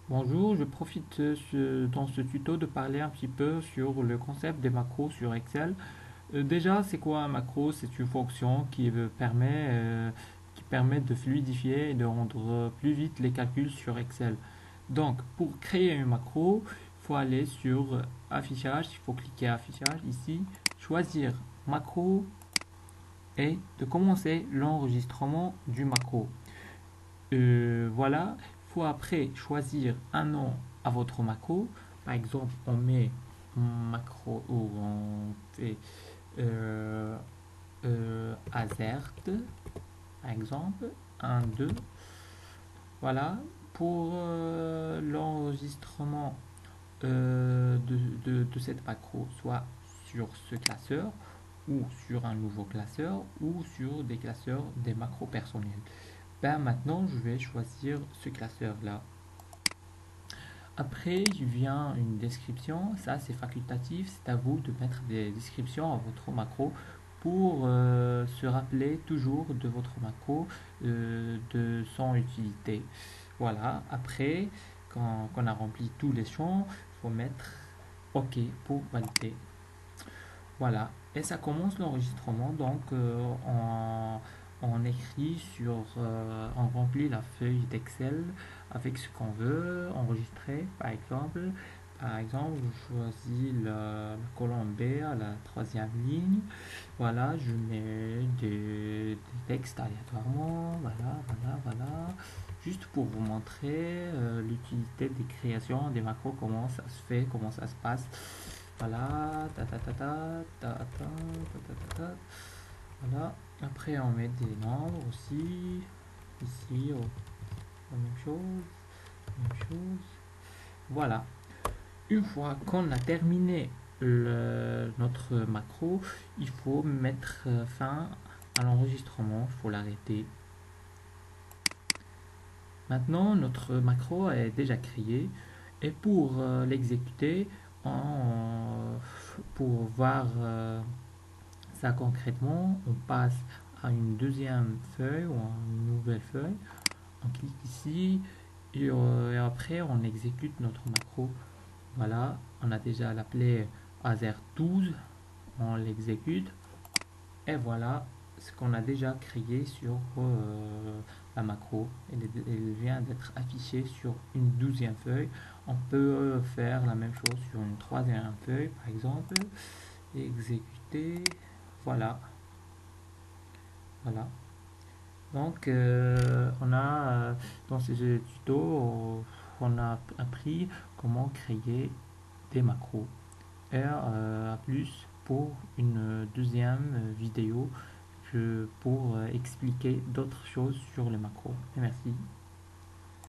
Bonjour, je profite dans ce tuto de parler un petit peu sur le concept des macros sur Excel. Déjà, c'est quoi un macro? C'est une fonction qui permet de fluidifier et de rendre plus vite les calculs sur Excel. Donc, pour créer une macro, il faut aller sur Affichage, il faut cliquer Affichage ici, choisir Macro et de commencer l'enregistrement du macro. Voilà, il faut après choisir un nom à votre macro. Par exemple, on met macro ou on fait euh, Azert, par exemple, un 2. Voilà, pour l'enregistrement de cette macro, soit sur ce classeur ou sur un nouveau classeur ou sur des classeurs des macros personnels. Ben maintenant, je vais choisir ce classeur-là. Après, il vient une description. Ça, c'est facultatif. C'est à vous de mettre des descriptions à votre macro pour se rappeler toujours de votre macro, de son utilité. Voilà. Après, quand on a rempli tous les champs, il faut mettre OK pour valider. Voilà, et ça commence l'enregistrement. Donc, on écrit on remplit la feuille d'Excel avec ce qu'on veut enregistrer. Par exemple, je choisis la colonne B à la troisième ligne. Voilà, je mets des textes aléatoirement. Voilà. Juste pour vous montrer l'utilité des créations des macros, comment ça se fait, comment ça se passe. Voilà, ta. Voilà. Après, on met des nombres aussi. Ici, la même chose, même chose. Voilà. Une fois qu'on a terminé notre macro, il faut mettre fin à l'enregistrement. Il faut l'arrêter. Maintenant, notre macro est déjà créé. Et pour l'exécuter, pour voir ça concrètement, on passe à une deuxième feuille ou à une nouvelle feuille. On clique ici et après on exécute notre macro. Voilà, on a déjà l'appelé Azer12, on l'exécute et voilà ce qu'on a déjà créé sur la macro. Elle vient d'être affichée sur une douzième feuille. On peut faire la même chose sur une troisième feuille par exemple. Exécuter. Voilà. Voilà. Donc, dans ce tuto, on a appris comment créer des macros. Et à plus pour une deuxième vidéo pour expliquer d'autres choses sur les macros. Et merci.